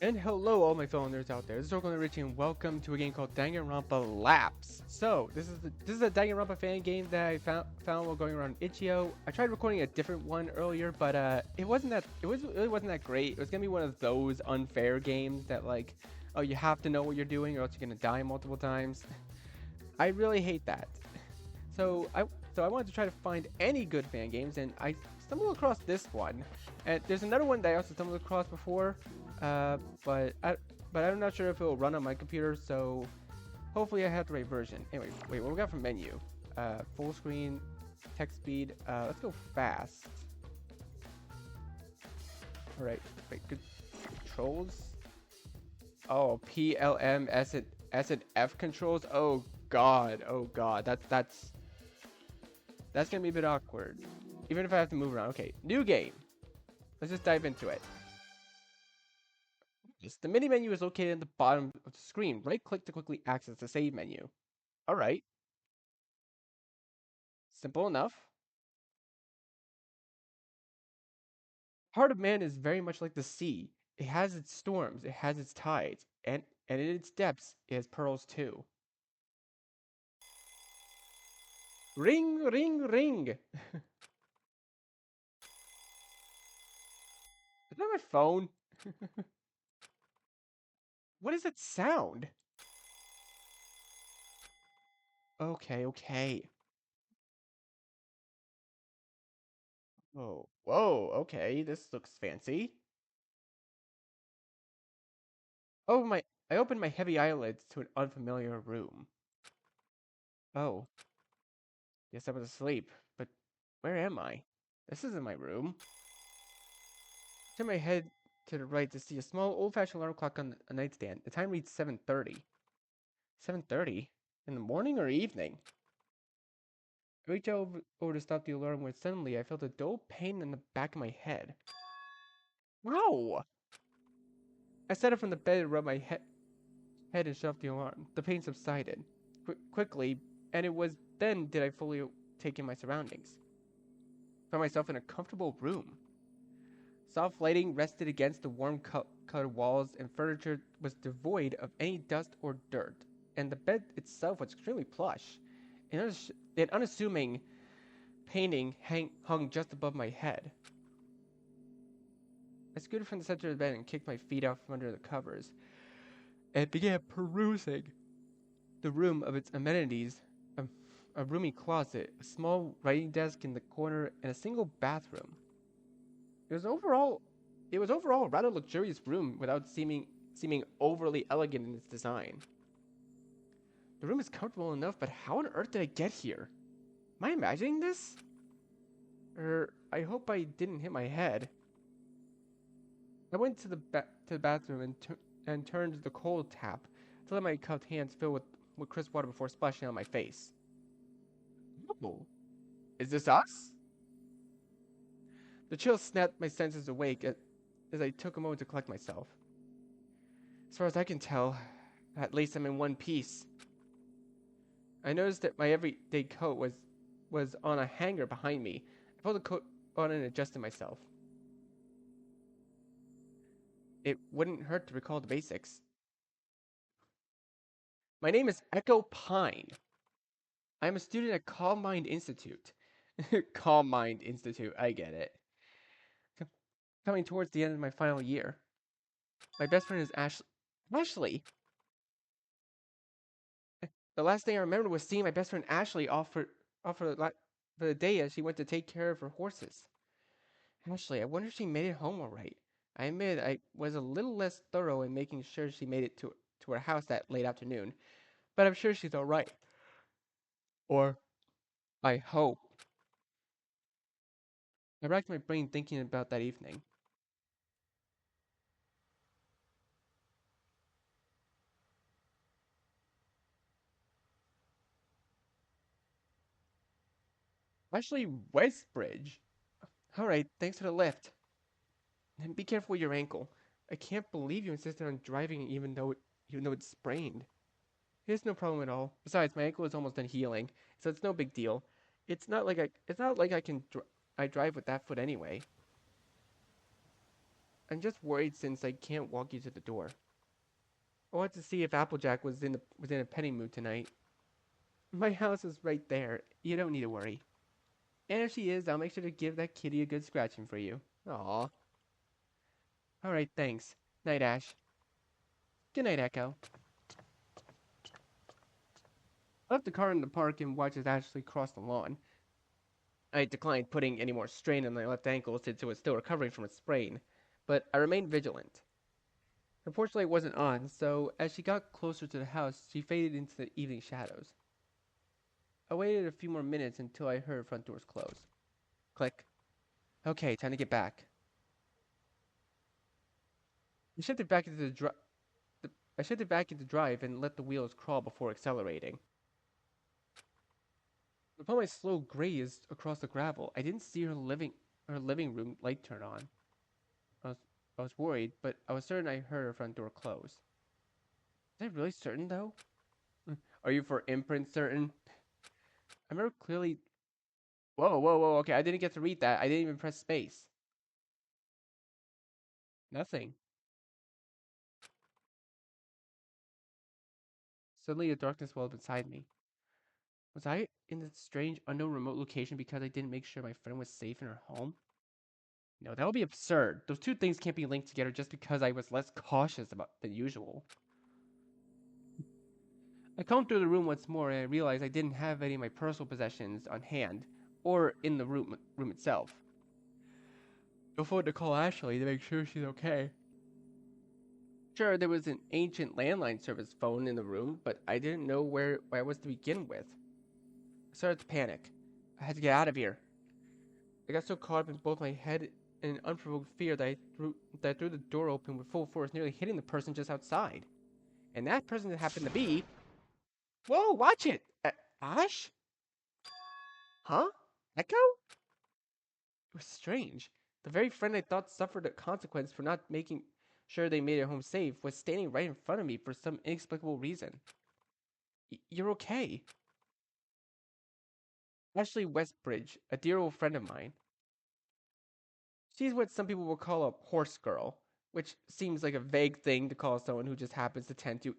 And hello, all my fellow nerds out there. This is Orlando Richie, and welcome to a game called Danganronpa Lapse. So, this is a Danganronpa fan game that I found while going around Itch.io. I tried recording a different one earlier, but it really wasn't that great. It was gonna be one of those unfair games that oh, you have to know what you're doing, or else you're gonna die multiple times. I really hate that. So I wanted to try to find any good fan games, and I stumbled across this one. And there's another one that I also stumbled across before, uh, but I but I'm not sure if it will run on my computer. So hopefully I have the right version. Anyway, wait, what we got from menu? Full screen, text speed. Let's go fast. All right, wait, good controls. Oh, P, L, M, S and F controls. Oh God, that's gonna be a bit awkward. Even if I have to move around. Okay, new game. Let's just dive into it. The mini menu is located at the bottom of the screen. Right click to quickly access the save menu. Alright, simple enough. Heart of Man is very much like the sea. It has its storms, it has its tides, and in its depths it has pearls too. Ring, ring, ring! Is that my phone? What is that sound? Okay, okay. Oh, whoa, okay, this looks fancy. Oh, I opened my heavy eyelids to an unfamiliar room. Oh, guess I was asleep. But where am I? This isn't my room. Turn my head to the right to see a small old-fashioned alarm clock on a nightstand. The time reads 7:30. 7:30? In the morning or evening? I reached over to stop the alarm when suddenly I felt a dull pain in the back of my head. Ow! I sat up from the bed and rubbed my head and shut off the alarm. The pain subsided quickly, and it was then did I fully take in my surroundings. Found myself in a comfortable room. Soft lighting rested against the warm colored walls, and furniture was devoid of any dust or dirt. And the bed itself was extremely plush. An unassuming painting hung just above my head. I scooted from the center of the bed and kicked my feet out from under the covers, and began perusing the room of its amenities. A, a roomy closet, a small writing desk in the corner, and a single bathroom. It was overall it was overall a rather luxurious room without seeming overly elegant in its design. The room is comfortable enough, but how on earth did I get here? Am I imagining this? I hope I didn't hit my head. I went to the bathroom and turned the cold tap to let my cupped hands fill with crisp water before splashing on my face. Oh, is this us? The chill snapped my senses awake as I took a moment to collect myself. As far as I can tell, at least I'm in one piece. I noticed that my everyday coat was on a hanger behind me. I pulled the coat on and adjusted myself. It wouldn't hurt to recall the basics. My name is Echo Pine. I'm a student at Calm Mind Institute. Calm Mind Institute, I get it. Coming towards the end of my final year. My best friend is Ashley. Ashley? The last thing I remember was seeing my best friend Ashley for the day as she went to take care of her horses. Ashley, I wonder if she made it home all right. I admit I was a little less thorough in making sure she made it to her house that late afternoon, but I'm sure she's all right. Or I hope. I racked my brain thinking about that evening. Ashley Westbridge. All right, thanks for the lift. And be careful with your ankle. I can't believe you insisted on driving even though it's sprained. It's no problem at all. Besides, my ankle is almost done healing, so it's no big deal. It's not like I drive with that foot anyway. I'm just worried since I can't walk you to the door. I want to see if Applejack was in a petty mood tonight. My house is right there. You don't need to worry. And if she is, I'll make sure to give that kitty a good scratching for you. Aw. Alright, thanks. Night, Ash. Good night, Echo. I left the car in the park and watched as Ashley crossed the lawn. I declined putting any more strain on my left ankle since it was still recovering from a sprain, but I remained vigilant. Her porch light wasn't on, so as she got closer to the house, she faded into the evening shadows. I waited a few more minutes until I heard front doors close. Click. Okay, time to get back. I shifted back into the drive and let the wheels crawl before accelerating. Upon my slow graze across the gravel, I didn't see her living room light turn on. I was, I was worried, but I was certain I heard her front door close. Was I really certain, though? Are you for imprint certain? I remember clearly... Whoa, whoa, whoa, okay, I didn't get to read that. I didn't even press space. Nothing. Suddenly, the darkness welled beside me. Was I in this strange, unknown remote location because I didn't make sure my friend was safe in her home? No, that would be absurd. Those two things can't be linked together just because I was less cautious than usual. I combed through the room once more and I realized I didn't have any of my personal possessions on hand, or in the room itself. I phoned to call Ashley to make sure she's okay. Sure, there was an ancient landline service phone in the room, but I didn't know where I was to begin with. I started to panic. I had to get out of here. I got so caught up in both my head and an unprovoked fear that I threw the door open with full force, nearly hitting the person just outside. And that person that happened to be... Whoa, watch it! Ash? Huh? Echo? It was strange. The very friend I thought suffered a consequence for not making sure they made it home safe was standing right in front of me for some inexplicable reason. You're okay. Ashley Westbridge, a dear old friend of mine. She's what some people will call a horse girl, which seems like a vague thing to call someone who just happens to tend to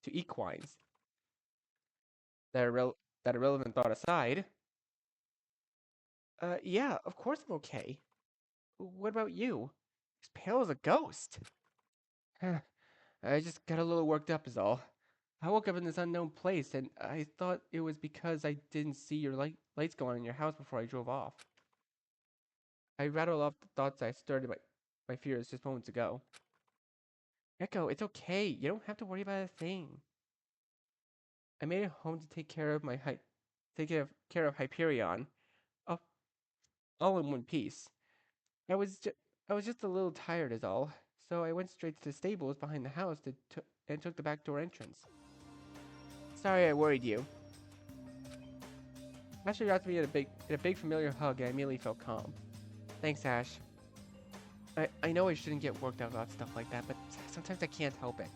equines. That irrelevant thought aside. Yeah, of course I'm okay. What about you? As pale as a ghost. I just got a little worked up is all. I woke up in this unknown place, and I thought it was because I didn't see your lights go on in your house before I drove off. I rattled off the thoughts I started my fears just moments ago. Echo, it's okay. You don't have to worry about a thing. I made it home to take care of care of Hyperion, all, all in one piece. I was I was just a little tired, is all. So I went straight to the stables behind the house and took the back door entrance. Sorry I worried you. Ashley wrapped me in a big familiar hug, and I immediately felt calm. Thanks, Ash. I know I shouldn't get worked up about stuff like that, but sometimes I can't help it.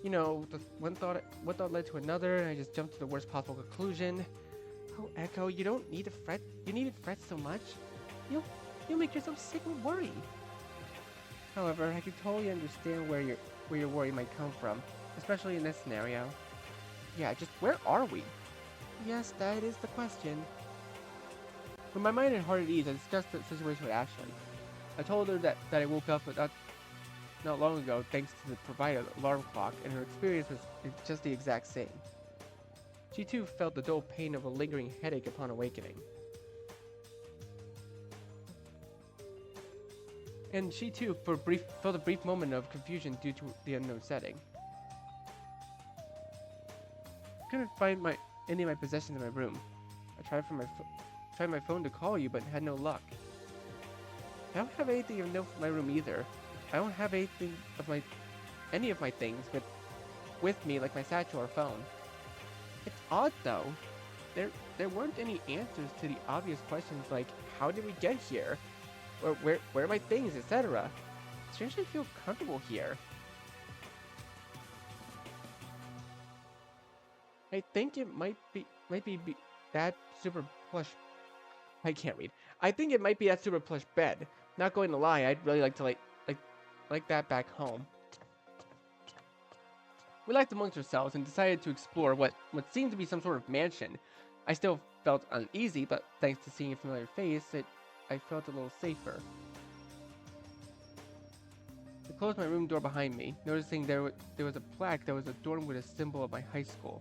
You know, one thought led to another, and I just jumped to the worst possible conclusion. Oh, Echo, you don't need to fret. You need to fret so much. You'll make yourself sick with worry. However, I can totally understand where your worry might come from, especially in this scenario. Yeah, just where are we? Yes, that is the question. With my mind and heart at ease, I discussed the situation with Ashley. I told her that I woke up not long ago thanks to the provided alarm clock, and her experience was just the exact same. She too felt the dull pain of a lingering headache upon awakening. And she too felt a brief moment of confusion due to the unknown setting. I couldn't find any of my possessions in my room. I tried my phone to call you, but had no luck. I don't have anything of note from my room either. I don't have any of my things with me, like my satchel or phone. It's odd though. There weren't any answers to the obvious questions like how did we get here, or where are my things, etc. I strangely feel comfortable here. I think it might be that super plush. I can't read. I think it might be that super plush bed. Not going to lie, I'd really like to like that back home. We laughed amongst ourselves and decided to explore what seemed to be some sort of mansion. I still felt uneasy, but thanks to seeing a familiar face, I felt a little safer. I closed my room door behind me, noticing there was a plaque that was adorned with a symbol of my high school.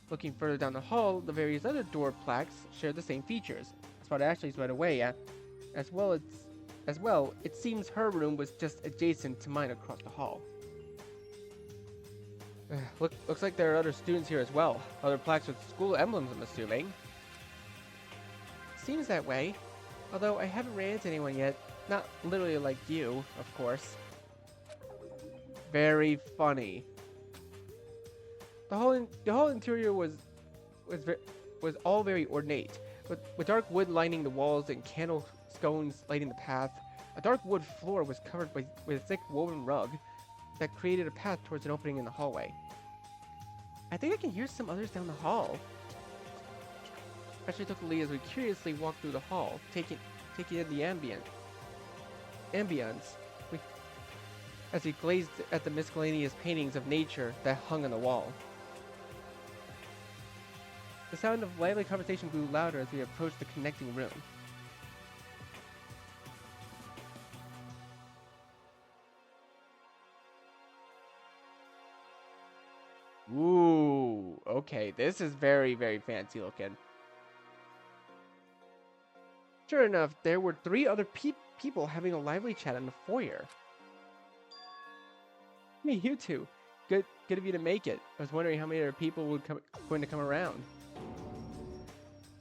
Looking further down the hall, the various other door plaques shared the same features. I spotted Ashley's right away. As well, it seems her room was just adjacent to mine across the hall. Looks like there are other students here as well. Other plaques with school emblems, I'm assuming. Seems that way. Although I haven't ran into anyone yet. Not literally like you, of course. Very funny. The whole interior was all very ornate, with dark wood lining the walls and candle scones lighting the path. A dark wood floor was covered with a thick woven rug that created a path towards an opening in the hallway. I think I can hear some others down the hall. Ashley took the lead as we curiously walked through the hall, taking in the ambience. As we gazed at the miscellaneous paintings of nature that hung on the wall. The sound of lively conversation grew louder as we approached the connecting room. Ooh, okay, this is very, very fancy looking. Sure enough, there were 3 other people having a lively chat in the foyer. Hey, you two. Good of you to make it. I was wondering how many other people were going to come around.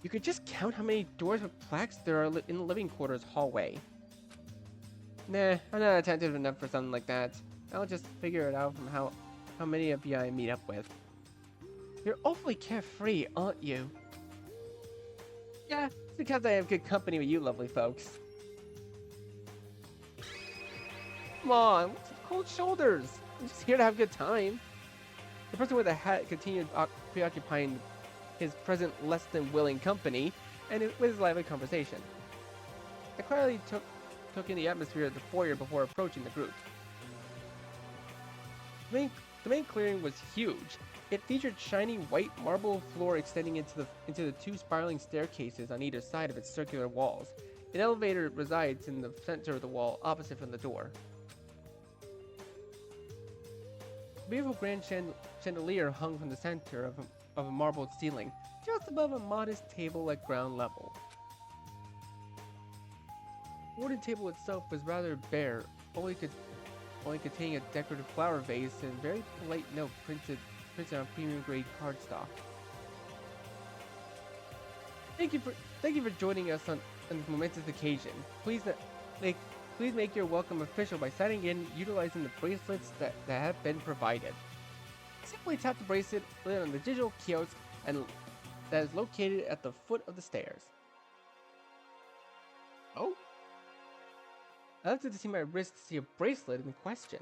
You could just count how many doors with plaques there are in the living quarters hallway. Nah, I'm not attentive enough for something like that. I'll just figure it out from how many of you I meet up with. You're awfully carefree, aren't you? Yeah, it's because I have good company with you lovely folks. Come on, what's with cold shoulders? I'm just here to have a good time. The person with the hat continued preoccupying his present less than willing company and with his lively conversation. I quietly took in the atmosphere of the foyer before approaching the group. The main clearing was huge. It featured shiny white marble floor extending into the 2 spiraling staircases on either side of its circular walls. An elevator resides in the center of the wall opposite from the door. A beautiful grand chandelier hung from the center of a marbled ceiling, just above a modest table at ground level. The wooden table itself was rather bare, only containing a decorative flower vase and a very polite note printed on premium grade cardstock. Thank you for joining us on this momentous occasion. Please make your welcome official by signing in utilizing the bracelets that have been provided. Simply tap the bracelet on the digital kiosk and that is located at the foot of the stairs. Oh? I looked to see my wrist to see a bracelet in question.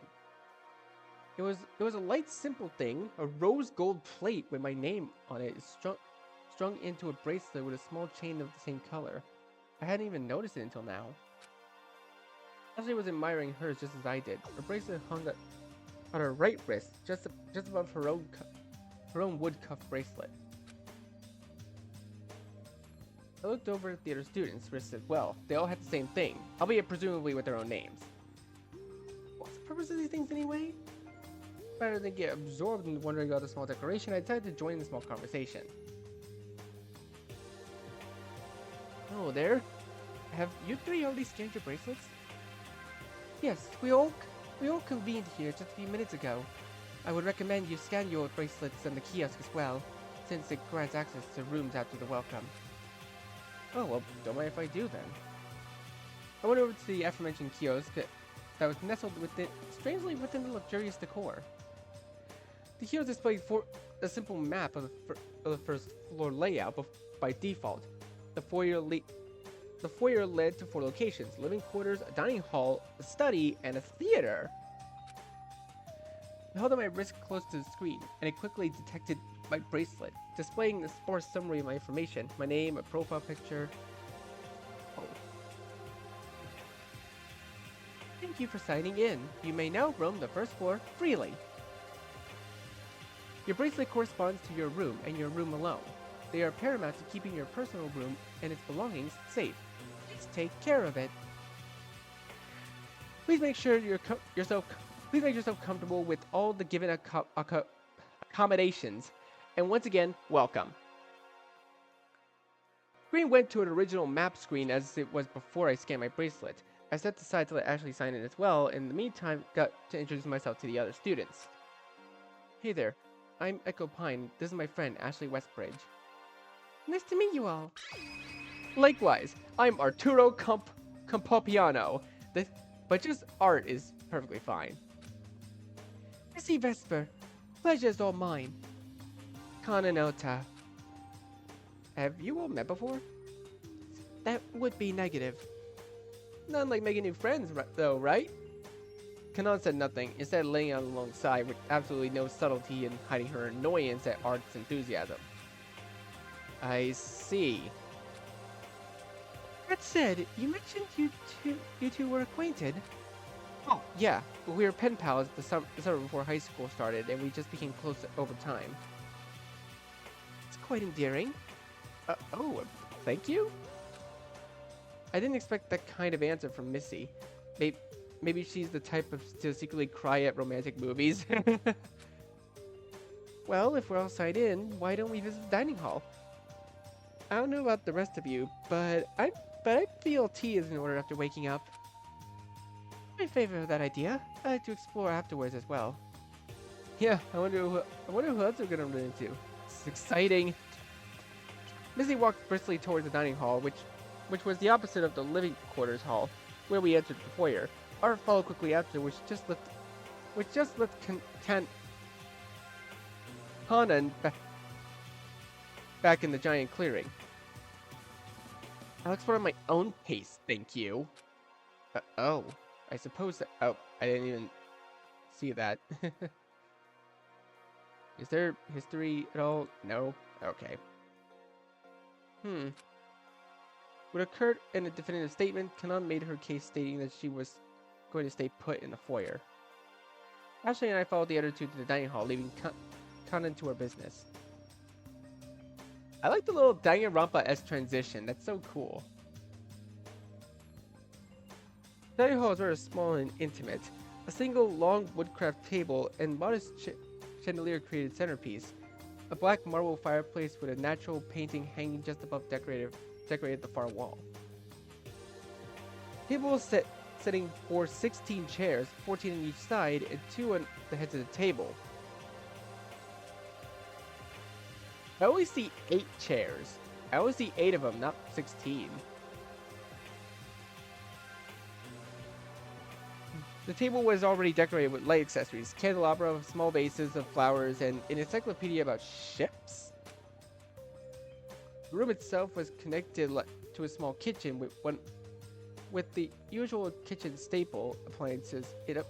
It was a light, simple thing, a rose gold plate with my name on it, strung into a bracelet with a small chain of the same color. I hadn't even noticed it until now. Ashley was admiring hers just as I did. Her bracelet hung on her right wrist, just above her own wood cuff bracelet. I looked over at the other students' wrists as well. They all had the same thing, albeit presumably with their own names. What's the purpose of these things anyway? Rather than get absorbed in wondering about the small decoration, I decided to join the small conversation. Hello there. Have you 3 already scanned your bracelets? Yes, we all convened here just a few minutes ago. I would recommend you scan your bracelets on the kiosk as well, since it grants access to rooms after the welcome. Oh, well, don't mind if I do then. I went over to the aforementioned kiosk that was nestled strangely within the luxurious decor. The kiosk displayed a simple map of the first floor layout by default. The foyer led to 4 locations: living quarters, a dining hall, a study, and a theater. I held my wrist close to the screen, and it quickly detected my bracelet, displaying the sparse summary of my information: my name, a profile picture. Oh. Thank you for signing in. You may now roam the first floor freely. Your bracelet corresponds to your room and your room alone. They are paramount to keeping your personal room and its belongings safe. Please take care of it. Please make sure please make yourself comfortable with all the given accommodations. And once again, welcome. Screen went to an original map screen as it was before I scanned my bracelet. I stepped aside to let Ashley sign in as well, and in the meantime, got to introduce myself to the other students. Hey there, I'm Echo Pine. This is my friend, Ashley Westbridge. Nice to meet you all. Likewise, I'm Arturo Campopiano. But just Art is perfectly fine. Missy Vesper, pleasure's all mine. Kananota. Have you all met before? That would be negative. Not like making new friends, though, right? Kanan said nothing, instead laying out alongside with absolutely no subtlety in hiding her annoyance at Art's enthusiasm. I see. That said, you mentioned you two were acquainted. Oh, yeah. We were pen pals the summer before high school started, and we just became close over time. It's quite endearing. Oh, thank you? I didn't expect that kind of answer from Missy. Maybe she's the type to secretly cry at romantic movies. Well, if we're all signed in, why don't we visit the dining hall? I don't know about the rest of you, but I feel tea is in order after waking up. I'm in favor of that idea. I like to explore afterwards as well. Yeah, I wonder who else we're gonna run into. It's exciting. Missy walked briskly towards the dining hall, which was the opposite of the living quarters hall, where we entered the foyer. Art followed quickly after, which just left Hanan back in the giant clearing. I'll explore at my own pace, thank you. Oh, I suppose that. Oh, I didn't even see that. Is there history at all? No? Okay. What occurred in a definitive statement, Kanan made her case stating that she was going to stay put in the foyer. Ashley and I followed the other two to the dining hall, leaving Kanan to her business. I like the little Danganronpa-esque transition. That's so cool. The dining hall is rather small and intimate. A single long woodcraft table and modest chandelier created centerpiece. A black marble fireplace with a natural painting hanging just above decorated the far wall. Table setting for 16 chairs, 14 on each side, and 2 on the heads of the table. I only see 8 chairs. I only see 8 of them, not 16. The table was already decorated with light accessories, candelabra, small vases of flowers, and an encyclopedia about ships. The room itself was connected to a small kitchen with the usual kitchen staple appliances, an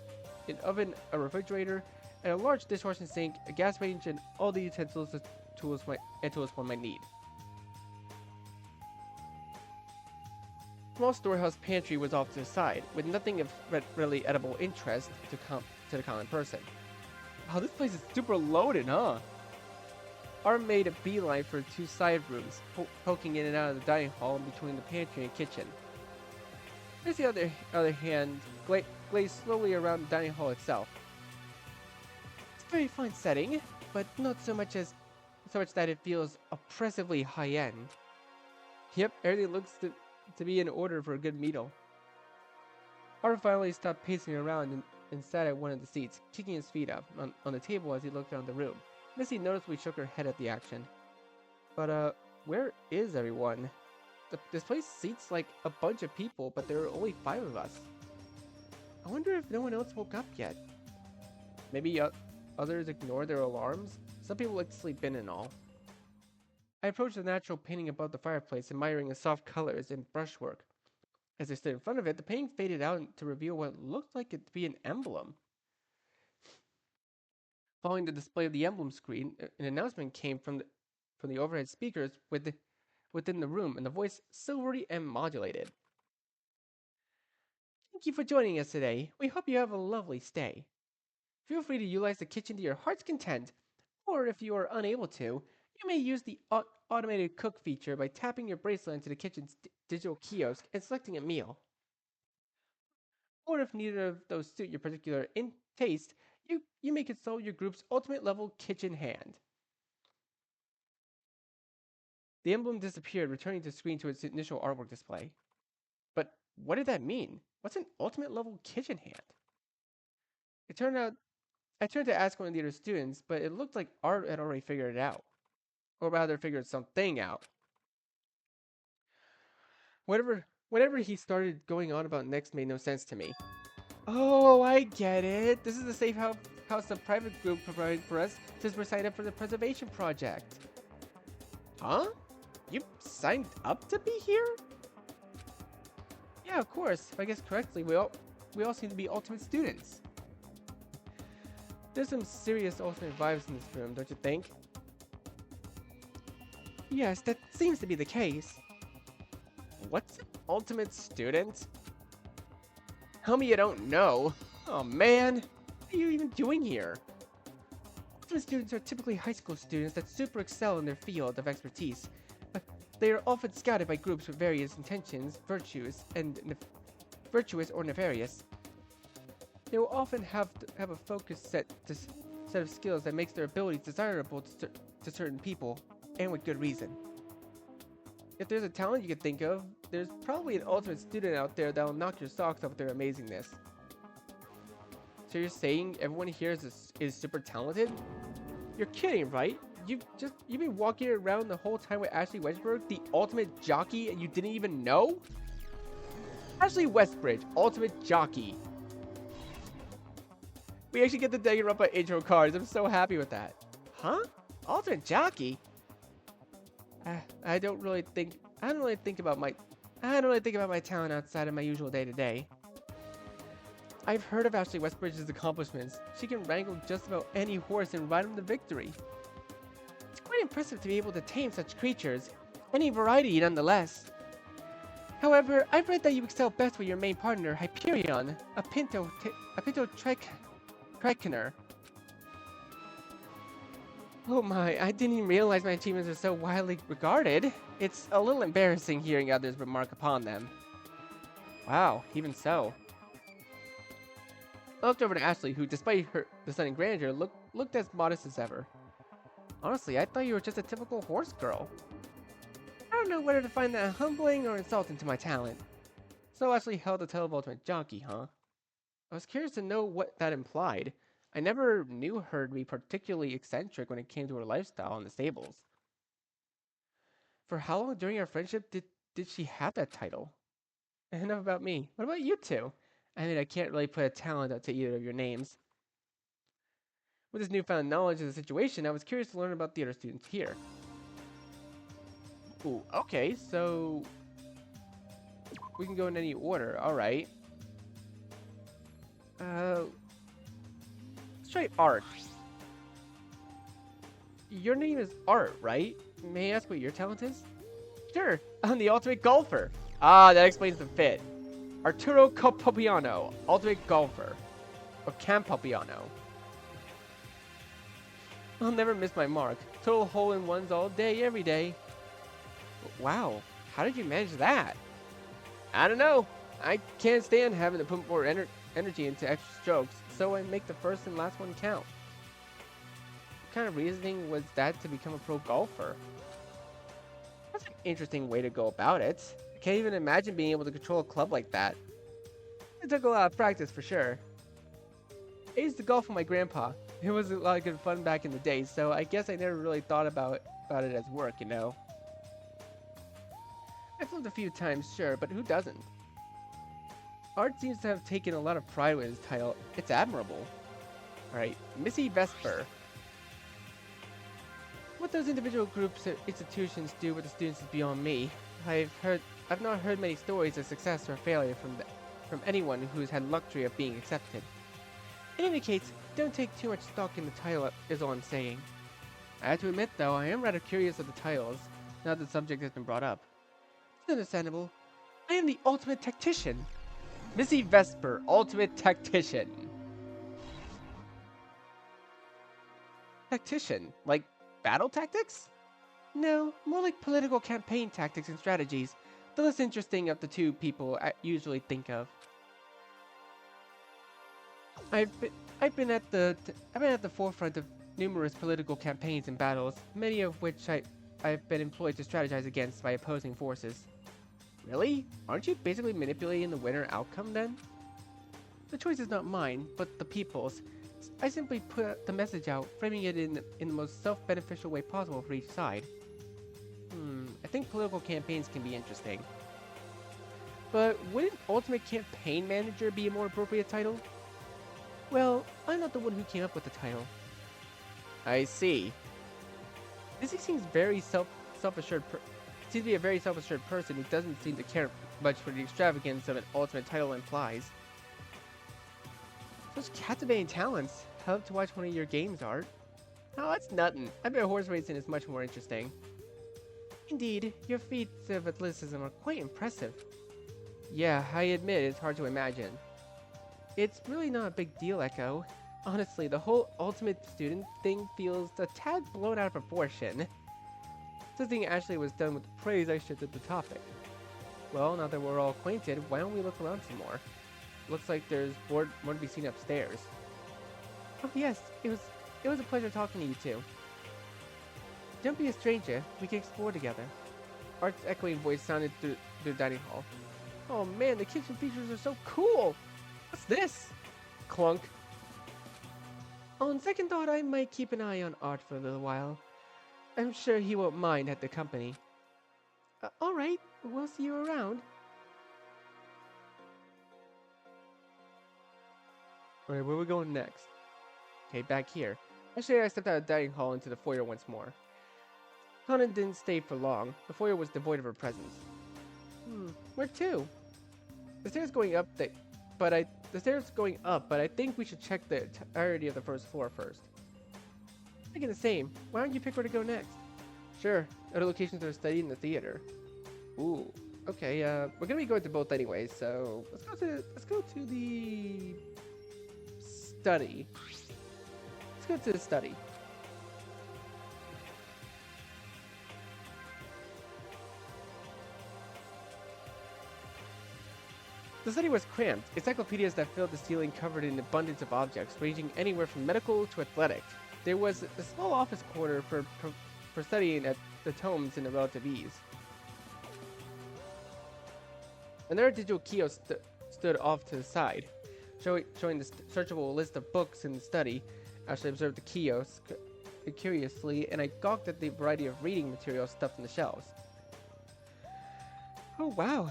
oven, a refrigerator, and a large dishwashing sink, a gas range, and all the utensils and tools one might need. A small storehouse pantry was off to the side, with nothing of really edible interest to the common person. Wow, this place is super loaded, huh? Arm made a beeline for 2 side rooms, poking in and out of the dining hall in between the pantry and kitchen. There's the other hand, glazed slowly around the dining hall itself. It's a very fine setting, but not so much that it feels oppressively high-end. Yep, everything looks to be in order for a good meal. Art finally stopped pacing around and sat at one of the seats, kicking his feet up on the table as he looked around the room. Missy noticeably shook her head at the action. But, where is everyone? This place seats like a bunch of people, but there are only 5 of us. I wonder if no one else woke up yet. Maybe others ignored their alarms? Some people like to sleep in and all. I approached the natural painting above the fireplace, admiring the soft colors and brushwork. As I stood in front of it, the painting faded out to reveal what looked like it to be an emblem. Following the display of the emblem screen, an announcement came from the overhead speakers within the room, and the voice silvery and modulated. Thank you for joining us today. We hope you have a lovely stay. Feel free to utilize the kitchen to your heart's content, or if you are unable to, you may use the automated cook feature by tapping your bracelet into the kitchen's digital kiosk and selecting a meal. Or if neither of those suit your particular taste, you may consult your group's ultimate level kitchen hand. The emblem disappeared, returning the screen to its initial artwork display. But what did that mean? What's an ultimate level kitchen hand? It turned out I turned to ask one of the other students, but it looked like Art had already figured it out. Or rather figured something out. Whatever he started going on about next made no sense to me. Oh, I get it. This is the safe house the private group provided for us since we're signed up for the preservation project. Huh? You signed up to be here? Yeah, of course. If I guess correctly, we all seem to be ultimate students. There's some serious ultimate vibes in this room, don't you think? Yes, that seems to be the case. What's an ultimate student? Tell me you don't know. Oh man, what are you even doing here? Ultimate students are typically high school students that super excel in their field of expertise, but they are often scouted by groups with various intentions, virtuous or nefarious. They will often have a focused set of skills that makes their abilities desirable to certain people, and with good reason. If there's a talent you could think of, there's probably an ultimate student out there that'll knock your socks off with their amazingness. So you're saying everyone here is super talented? You're kidding, right? You've been walking around the whole time with Ashley Westbrook, the ultimate jockey, and you didn't even know? Ashley Westbridge, ultimate jockey. We actually get the Danganronpa intro cards. I'm so happy with that. Huh? Ultimate jockey? I don't really think about my talent outside of my usual day-to-day. I've heard of Ashley Westbridge's accomplishments. She can wrangle just about any horse and ride him to victory. It's quite impressive to be able to tame such creatures. Any variety, nonetheless. However, I've read that you excel best with your main partner, Hyperion, a Pinto Trekener. Oh my, I didn't even realize my achievements are so widely regarded. It's a little embarrassing hearing others remark upon them. Wow, even so. I looked over to Ashley, who, despite the stunning grandeur, looked as modest as ever. Honestly, I thought you were just a typical horse girl. I don't know whether to find that humbling or insulting to my talent. So Ashley held the title of ultimate jockey, huh? I was curious to know what that implied. I never knew her to be particularly eccentric when it came to her lifestyle in the stables. For how long during our friendship did she have that title? Enough about me. What about you two? I mean, I can't really put a talent out to either of your names. With this newfound knowledge of the situation, I was curious to learn about the other students here. Ooh, okay, so we can go in any order. Alright. Let's try Art. Your name is Art, right? May I ask what your talent is? Sure, I'm the ultimate golfer. Ah, that explains the fit. Arturo Capopiano, ultimate golfer. Or Campopiano. I'll never miss my mark. Total hole-in-ones all day, every day. Wow, how did you manage that? I don't know. I can't stand having to put more energy into extra strokes, so I make the first and last one count. What kind of reasoning was that to become a pro golfer? That's an interesting way to go about it. I can't even imagine being able to control a club like that. It took a lot of practice for sure. I used to golf with my grandpa. It was a lot of good fun back in the day, so I guess I never really thought about it as work, you know? I've flipped a few times, sure, but who doesn't? Art seems to have taken a lot of pride with his title. It's admirable. Alright, Missy Vesper. What those individual groups or institutions do with the students is beyond me. I've not heard many stories of success or failure from anyone who's had luxury of being accepted. In any case, don't take too much stock in the title is all I'm saying. I have to admit though, I am rather curious of the titles, now that the subject has been brought up. It's understandable. I am the ultimate tactician. Missy Vesper, Ultimate Tactician. Tactician? Like battle tactics? No, more like political campaign tactics and strategies. The less interesting of the two people I usually think of. I've been at the forefront of numerous political campaigns and battles, many of which I've been employed to strategize against by opposing forces. Really? Aren't you basically manipulating the winner outcome then? The choice is not mine, but the people's. I simply put the message out, framing it in the most self-beneficial way possible for each side. I think political campaigns can be interesting. But wouldn't Ultimate Campaign Manager be a more appropriate title? Well, I'm not the one who came up with the title. I see. This seems very self-assured. Seems to be a very self-assured person who doesn't seem to care much for the extravagance of an ultimate title implies. Such captivating talents. I'd love to watch one of your games, Art. Oh, that's nothing. I bet horse racing is much more interesting. Indeed, your feats of athleticism are quite impressive. Yeah, I admit it's hard to imagine. It's really not a big deal, Echo. Honestly, the whole ultimate student thing feels a tad blown out of proportion. Something Ashley was done with the praise, I shifted the topic. Well, now that we're all acquainted, why don't we look around some more? Looks like there's more to be seen upstairs. Oh yes, it was a pleasure talking to you two. Don't be a stranger, we can explore together. Art's echoing voice sounded through the dining hall. Oh man, the kitchen features are so cool! What's this? Clunk. On second thought, I might keep an eye on Art for a little while. I'm sure he won't mind at the company. Alright, we'll see you around. Alright, where are we going next? Okay, back here. Actually, I stepped out of the dining hall into the foyer once more. Conan didn't stay for long. The foyer was devoid of her presence. Where to? The stairs going up, but I think we should check the entirety of the first floor first. Thinking the same. Why don't you pick where to go next? Sure. Other locations are studied in the theater. Ooh. Okay. We're gonna be going to both anyways, so let's go to the study. Let's go to the study. The study was cramped, encyclopedias that filled the ceiling covered in an abundance of objects, ranging anywhere from medical to athletic. There was a small office corner for studying at the tomes in a relative ease. Another digital kiosk stood off to the side, showing the searchable list of books in the study. Ashley observed the kiosk curiously, and I gawked at the variety of reading materials stuffed in the shelves. Oh wow!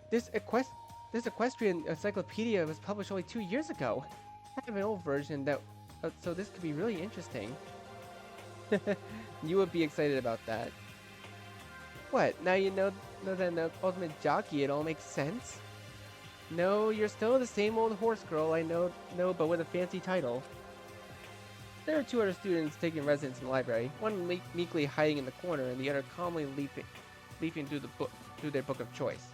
This equestrian encyclopedia was published only 2 years ago. I have an old version that, so this could be really interesting. You would be excited about that. What? Now you know that in the Ultimate Jockey it all makes sense? No, you're still the same old horse girl I know, but with a fancy title. There are 2 other students taking residence in the library, one meekly hiding in the corner and the other calmly leafing through their book of choice.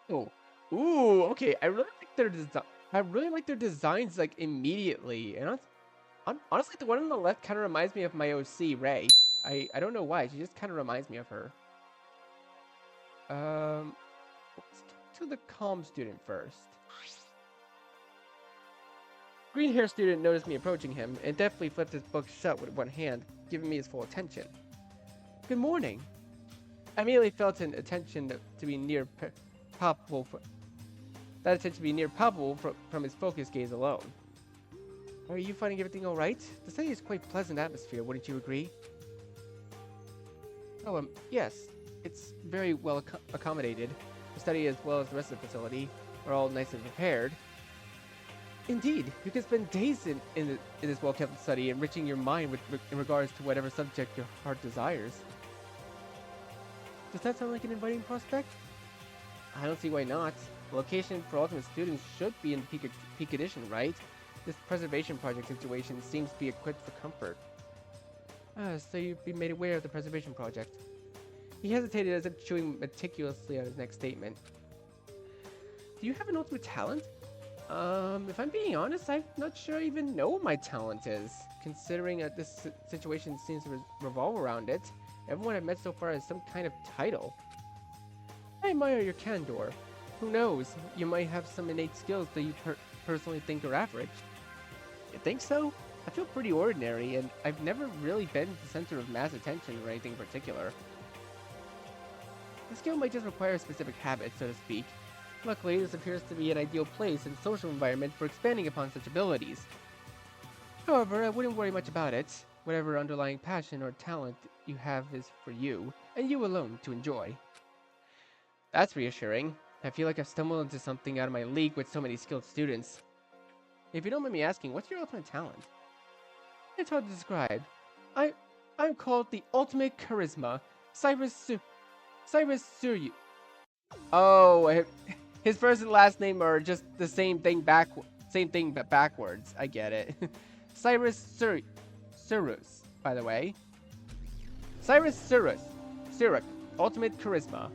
Oh, ooh, okay. I really like their designs like immediately. And honestly, the one on the left kind of reminds me of my OC Ray. I don't know why. She just kind of reminds me of her. Let's talk to the calm student first. Green hair student noticed me approaching him and deftly flipped his book shut with one hand, giving me his full attention. Good morning. I immediately felt an attention to be near palpable. That attention to be near palpable from his focused gaze alone. Are you finding everything all right? The study is quite pleasant atmosphere, wouldn't you agree? Oh, yes. It's very well accommodated. The study as well as the rest of the facility are all nice and prepared. Indeed, you can spend days in this well-kept study, enriching your mind in regards to whatever subject your heart desires. Does that sound like an inviting prospect? I don't see why not. The location for ultimate students should be in the peak edition, right? This preservation project situation seems to be equipped for comfort. So you've been made aware of the preservation project. He hesitated as if chewing meticulously on his next statement. do you have an ultimate talent? If I'm being honest, I'm not sure I even know what my talent is, considering this situation seems to revolve around it. Everyone I've met so far has some kind of title. I admire your candor. Who knows, you might have some innate skills that you personally think are average. You think so? I feel pretty ordinary, and I've never really been the center of mass attention or anything in particular. The skill might just require a specific habit, so to speak. Luckily, this appears to be an ideal place and social environment for expanding upon such abilities. However, I wouldn't worry much about it. Whatever underlying passion or talent you have is for you, and you alone to enjoy. That's reassuring. I feel like I've stumbled into something out of my league with so many skilled students. If you don't mind me asking, what's your ultimate talent? It's hard to describe. I'm called the Ultimate Charisma, Cyrus Suryu. Oh, his first and last name are just the same thing but backwards. I get it. Cyrus, by the way. Cyrus, Ultimate Charisma.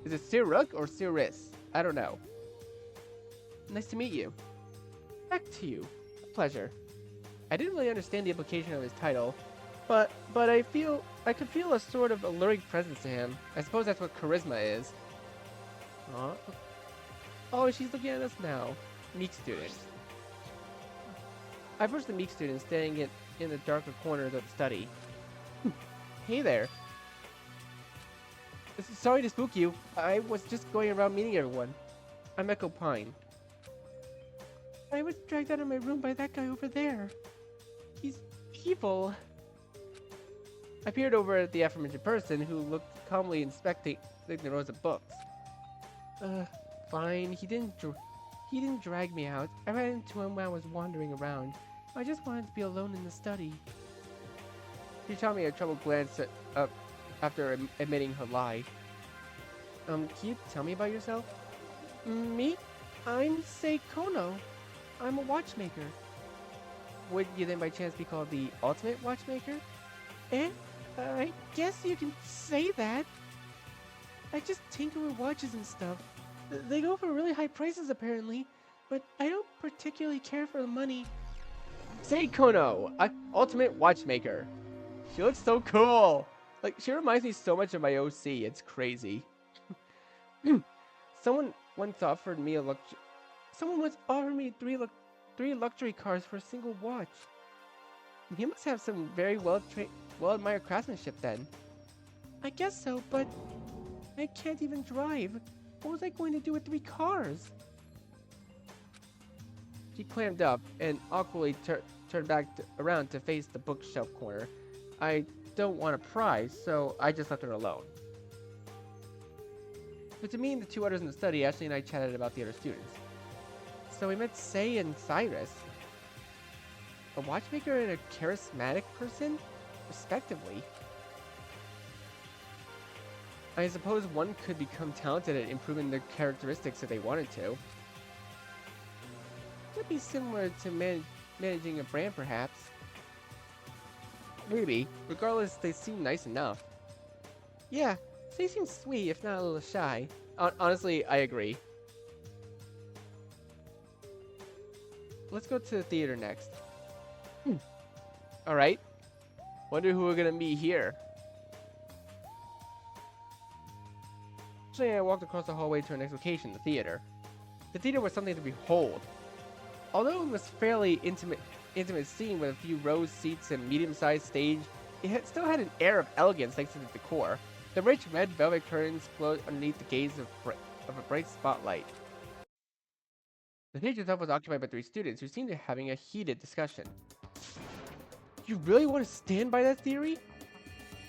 Is it Cyruk or Cyrus? I don't know. Nice to meet you. Back to you. A pleasure. I didn't really understand the implication of his title, but I could feel a sort of alluring presence to him. I suppose that's what charisma is. Oh, she's looking at us now. Meek student. I approached the meek student standing in the darker corners of the study. Hey there. Sorry to spook you. I was just going around meeting everyone. I'm Echo Pine. I was dragged out of my room by that guy over there. He's evil. I peered over at the aforementioned person who looked calmly inspecting the rows of books. Fine. He didn't drag me out. I ran into him when I was wandering around. I just wanted to be alone in the study. She shot me a troubled glance up after admitting her lie. Can you tell me about yourself? Me? I'm Seikono. I'm a watchmaker. Would you then by chance be called the Ultimate Watchmaker? I guess you can say that. I just tinker with watches and stuff. They go for really high prices apparently, but I don't particularly care for the money. Seikono, Ultimate Watchmaker. She looks so cool. Like, she reminds me so much of my OC. It's crazy. Someone once offered me three luxury cars for a single watch. He must have some very well admired craftsmanship then. I guess so, but I can't even drive. What was I going to do with 3 cars? She clammed up and awkwardly turned back around to face the bookshelf corner. I don't want to pry, so I just left her alone. But to me and the 2 others in the study, Ashley and I chatted about the other students. So we met Sei and Cyrus. A watchmaker and a charismatic person, respectively. I suppose one could become talented at improving their characteristics if they wanted to. Could be similar to managing a brand, perhaps. Maybe. Regardless, they seem nice enough. Yeah, they seem sweet, if not a little shy. Honestly, I agree. Let's go to the theater next. Alright. Wonder who we're gonna meet here. Actually, I walked across the hallway to our next location, the theater. The theater was something to behold. Although it was fairly intimate scene with a few rows, seats, and medium-sized stage, it still had an air of elegance thanks to the decor. The rich red velvet curtains glowed underneath the gaze of a bright spotlight. The stage itself was occupied by 3 students who seemed to be having a heated discussion. You really want to stand by that theory?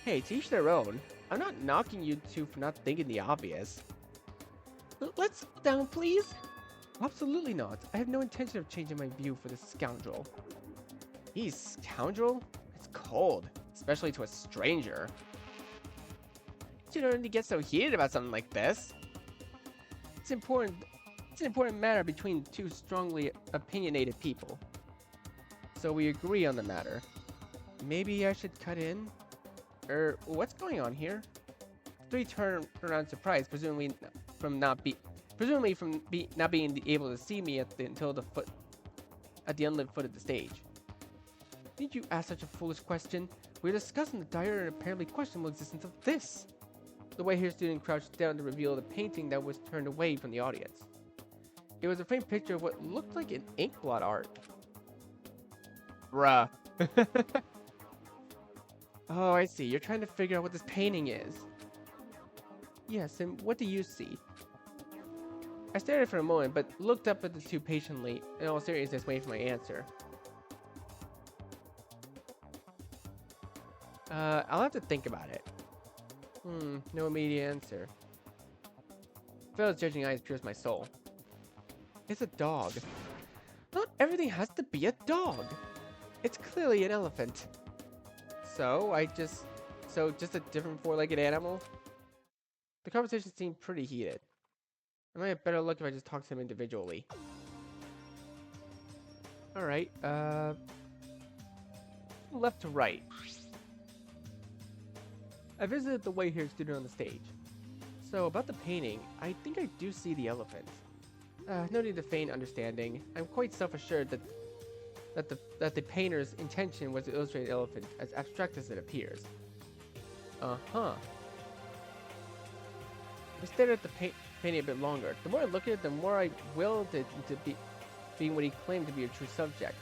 Hey, to each their own. I'm not knocking you two for not thinking the obvious. Let's sit down, please. Absolutely not. I have no intention of changing my view for this scoundrel. He's scoundrel? It's cold, especially to a stranger. You don't need to get so heated about something like this. It's an important matter between 2 strongly opinionated people. So we agree on the matter. Maybe I should cut in? What's going on here? 3 turned around surprised, presumably from not presumably from not being able to see me until at the unlit foot of the stage. Did you ask such a foolish question? We were discussing the dire and apparently questionable existence of this. The white-haired student crouched down to reveal the painting that was turned away from the audience. It was a framed picture of what looked like an ink blot art. Bruh. Oh, I see. You're trying to figure out what this painting is. Yes, and what do you see? I stared at it for a moment, but looked up at the two patiently, in all seriousness, waiting for my answer. I'll have to think about it. No immediate answer. Phil's judging eyes pierced my soul. It's a dog. Not everything has to be a dog. It's clearly an elephant. So just a different four-legged animal? The conversation seemed pretty heated. I might have better look if I just talk to him individually. Alright, left to right. I visited the white-haired student on the stage. So, about the painting, I think I do see the elephant. No need to feign understanding. I'm quite self-assured that the painter's intention was to illustrate an elephant as abstract as it appears. Uh-huh. I stared at the painting a bit longer. The more I look at it, the more I willed it into being what he claimed to be a true subject.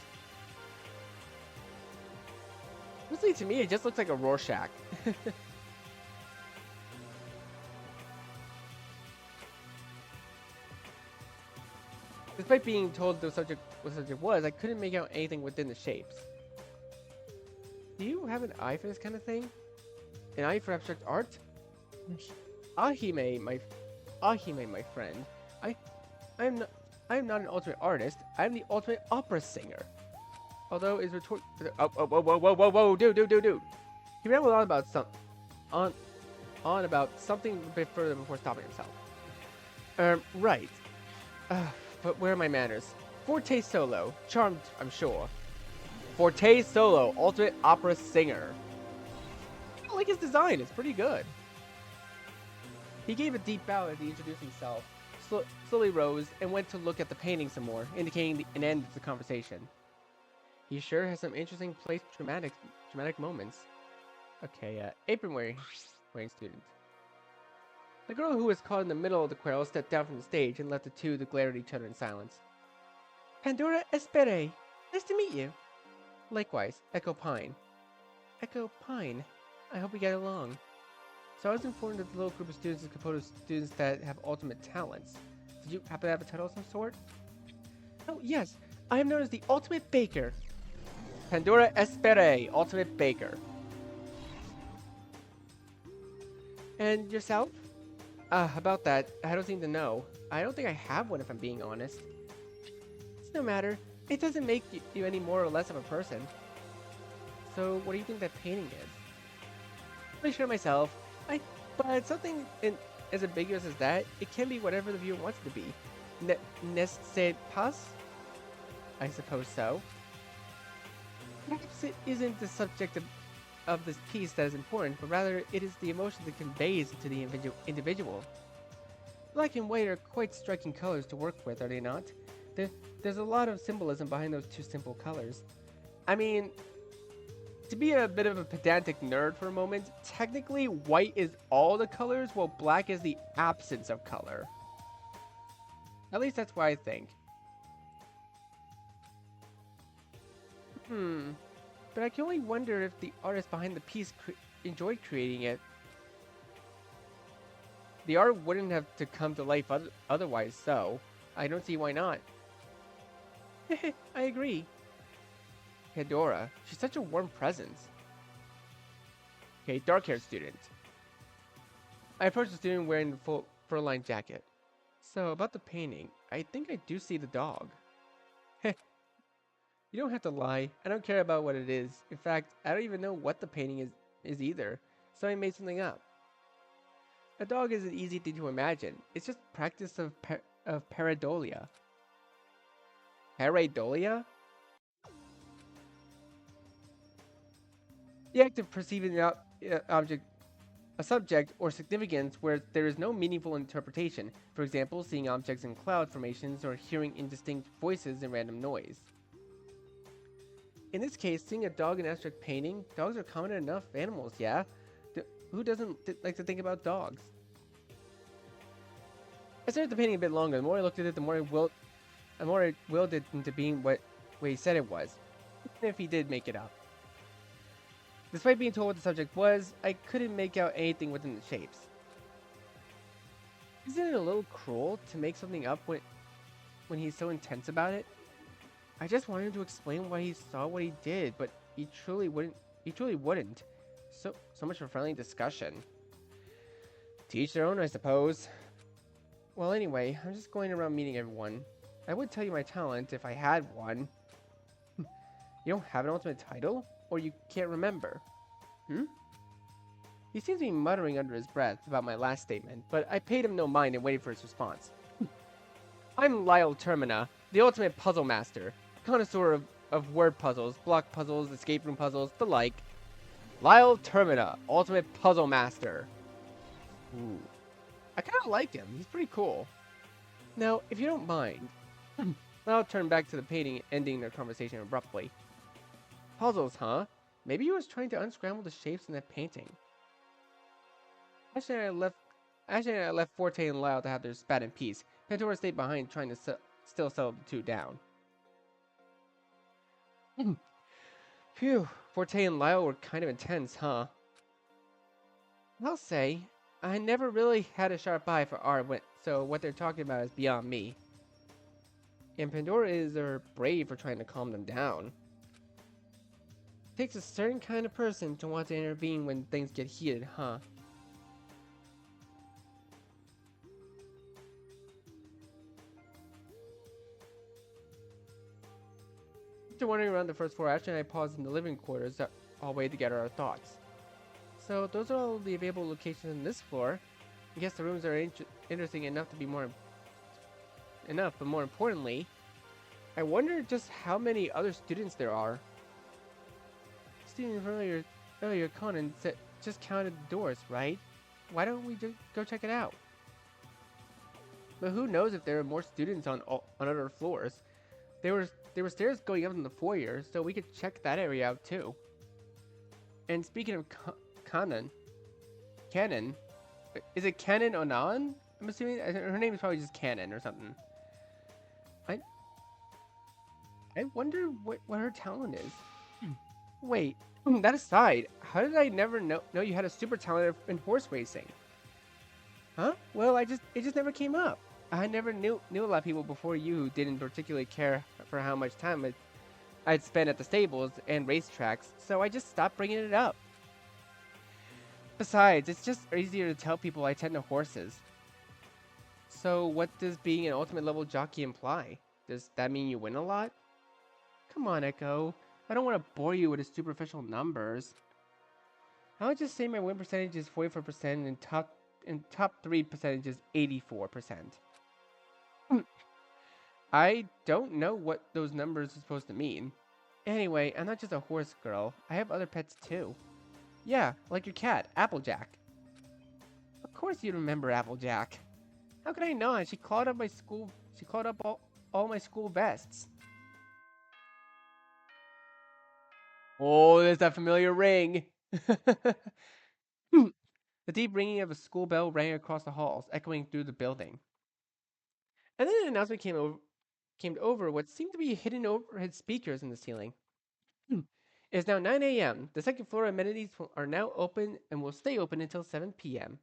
Honestly, to me, it just looks like a Rorschach. Despite being told what the subject was, I couldn't make out anything within the shapes. Do you have an eye for this kind of thing? An eye for abstract art? Ahime, my friend. I am not an ultimate artist. I am the ultimate opera singer. Although it's retort. Whoa, dude. He rambled on about something a bit further before stopping himself. Right. But where are my manners? Forte solo, charmed, I'm sure. Forte solo, ultimate opera singer. I like his design, it's pretty good. He gave a deep bow as he introduced himself, slowly rose, and went to look at the painting some more, indicating an end to the conversation. He sure has some interesting placed dramatic moments. Okay, apron wearing student. The girl who was caught in the middle of the quarrel stepped down from the stage and left the two to glare at each other in silence. Pandora Espere, nice to meet you. Likewise, Echo Pine. Echo Pine, I hope we get along. So I was informed that the little group of students is composed of students that have ultimate talents. Did you happen to have a title of some sort? Oh, yes, I am known as the Ultimate Baker. Pandora Espere, Ultimate Baker. And yourself? About that, I don't seem to know. I don't think I have one if I'm being honest. It's no matter. It doesn't make you any more or less of a person. So, what do you think that painting is? I'm not sure myself. But something as ambiguous as that, it can be whatever the viewer wants it to be. N'est-ce pas? I suppose so. Perhaps it isn't the subject of this piece that is important, but rather it is the emotion that conveys to the individual. Black and white are quite striking colors to work with, are they not? There's a lot of symbolism behind those two simple colors. I mean, to be a bit of a pedantic nerd for a moment, technically white is all the colors, while black is the absence of color. At least that's what I think. But I can only wonder if the artist behind the piece enjoyed creating it. The art wouldn't have to come to life otherwise, so I don't see why not. I agree. Pandora, she's such a warm presence. Okay, dark-haired student. I approached the student wearing the full fur-lined jacket. So, about the painting, I think I do see the dog. You don't have to lie. I don't care about what it is. In fact, I don't even know what the painting is either. So I made something up. A dog is an easy thing to imagine. It's just practice of pareidolia. Pareidolia? The act of perceiving the object a subject or significance where there is no meaningful interpretation, for example, seeing objects in cloud formations or hearing indistinct voices and random noise. In this case, seeing a dog in abstract painting, dogs are common enough animals, yeah? Who doesn't like to think about dogs? I stared at the painting a bit longer. The more I looked at it, the more I willed it into being what he said it was, even if he did make it up. Despite being told what the subject was, I couldn't make out anything within the shapes. Isn't it a little cruel to make something up when he's so intense about it? I just wanted him to explain why he saw what he did, but he truly wouldn't. So much for friendly discussion. To each their own, I suppose. Well, anyway, I'm just going around meeting everyone. I would tell you my talent if I had one. You don't have an ultimate title? Or you can't remember? He seems to be muttering under his breath about my last statement, but I paid him no mind and waited for his response. I'm Lyle Termina, the ultimate puzzle master, connoisseur of word puzzles, block puzzles, escape room puzzles, the like. Lyle Termina, ultimate puzzle master. Ooh. I kind of like him. He's pretty cool. Now, if you don't mind, Lyle turned back to the painting, ending their conversation abruptly. Puzzles, huh? Maybe he was trying to unscramble the shapes in that painting. Ashley and I left Forte and Lyle to have their spat in peace. Pandora stayed behind, trying to still settle the two down. Phew, Forte and Lyle were kind of intense, huh? I'll say, I never really had a sharp eye for art, so what they're talking about is beyond me. And Pandora is brave for trying to calm them down. It takes a certain kind of person to want to intervene when things get heated, huh? After wandering around the first floor, Ashley and I paused in the living quarters hallway to gather our thoughts. So those are all the available locations on this floor. I guess the rooms are interesting enough to be but more importantly, I wonder just how many other students there are. Student earlier Conan said just counted the doors, right? Why don't we just go check it out? But who knows if there are more students on other floors? There were stairs going up in the foyer, so we could check that area out too. And speaking of Canon, is it Canon Onan? I'm assuming her name is probably just Canon or something. I wonder what her talent is. Wait, that aside, how did I never know you had a super talent in horse racing? Huh? Well, it just never came up. I never knew a lot of people before you who didn't particularly care for how much time I'd spent at the stables and racetracks, so I just stopped bringing it up. Besides, it's just easier to tell people I tend to horses. So what does being an ultimate level jockey imply? Does that mean you win a lot? Come on, Echo. I don't want to bore you with his superficial numbers. I would just say my win percentage is 44% and top 3 percentage is 84%. I don't know what those numbers are supposed to mean. Anyway, I'm not just a horse girl. I have other pets too. Yeah, like your cat, Applejack. Of course you remember Applejack. How could I not? She clawed up all my school vests. Oh, there's that familiar ring. The deep ringing of a school bell rang across the halls, echoing through the building. And then an announcement came over what seemed to be hidden overhead speakers in the ceiling. It is now 9 a.m. The second floor amenities are now open and will stay open until 7 p.m.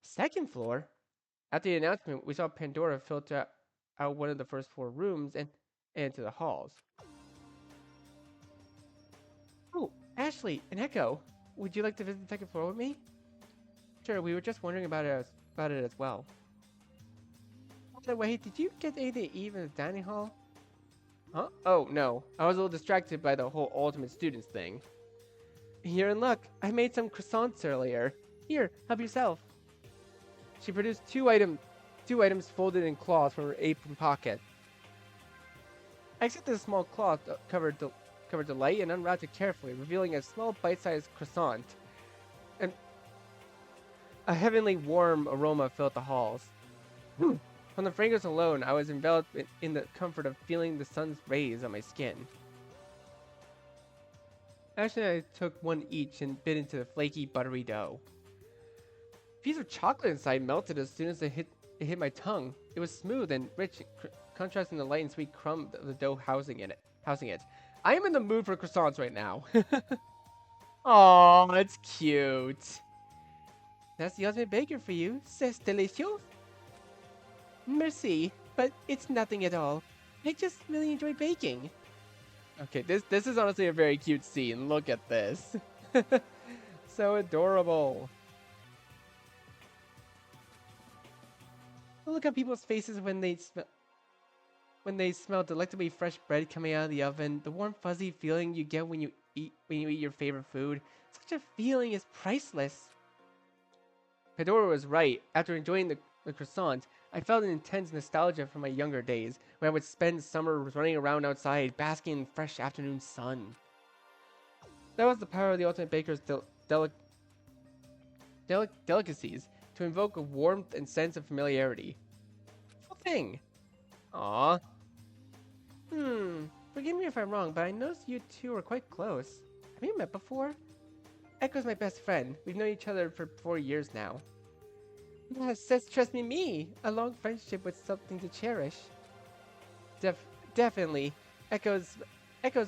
Second floor? After the announcement, we saw Pandora filter out one of the first floor rooms and into the halls. Oh, Ashley and Echo, would you like to visit the second floor with me? Sure, we were just wondering about it as well. By the way, did you get anything to eat in the dining hall? Huh? Oh, no. I was a little distracted by the whole ultimate students thing. You're in luck. I made some croissants earlier. Here, help yourself. She produced two items folded in cloth from her apron pocket. I accepted a small cloth covered the light and unwrapped it carefully, revealing a small bite-sized croissant. And A heavenly warm aroma filled the halls. From the fragrance alone, I was enveloped in the comfort of feeling the sun's rays on my skin. Actually, I took one each and bit into the flaky, buttery dough. A piece of chocolate inside melted as soon as it hit my tongue. It was smooth and rich, contrasting the light and sweet crumb of the dough housing it. I am in the mood for croissants right now. Aw, it's cute. That's the ultimate baker for you. C'est delicious. Merci, but it's nothing at all. I just really enjoy baking. Okay, this is honestly a very cute scene. Look at this. So adorable. Look at people's faces when they smell delectably fresh bread coming out of the oven. The warm fuzzy feeling you get when you eat your favorite food. Such a feeling is priceless. Pedora was right. After enjoying the croissant, I felt an intense nostalgia from my younger days, when I would spend summers running around outside, basking in fresh afternoon sun. That was the power of the Ultimate Baker's delicacies, to invoke a warmth and sense of familiarity. Full thing. Aww. Forgive me if I'm wrong, but I noticed you two are quite close. Have you met before? Echo's my best friend. We've known each other for 4 years now. Yes, trust me, a long friendship with something to cherish. Definitely. Echo's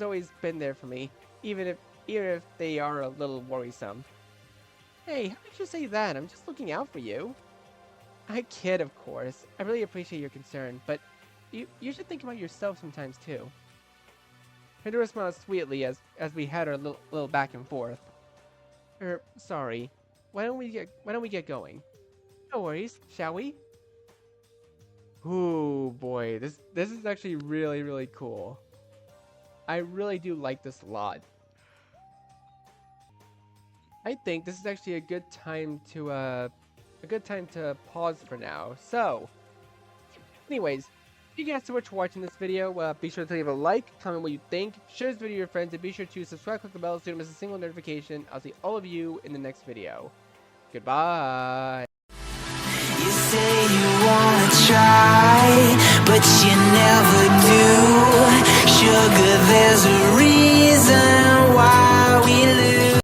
always been there for me, even if they are a little worrisome. Hey, how did you say that? I'm just looking out for you. I kid, of course. I really appreciate your concern, but you should think about yourself sometimes too. Pandora smiled sweetly as we had our little back and forth. Sorry. Why don't we get going? No worries, shall we? Ooh, boy, this is actually really, really cool. I really do like this a lot. I think this is actually a good time to pause for now. So, anyways, thank you guys so much for watching this video. Be sure to leave a like, comment what you think, share this video with your friends, and be sure to subscribe, click the bell so you don't miss a single notification. I'll see all of you in the next video. Goodbye. You say you wanna try, but you never do. Sugar, there's a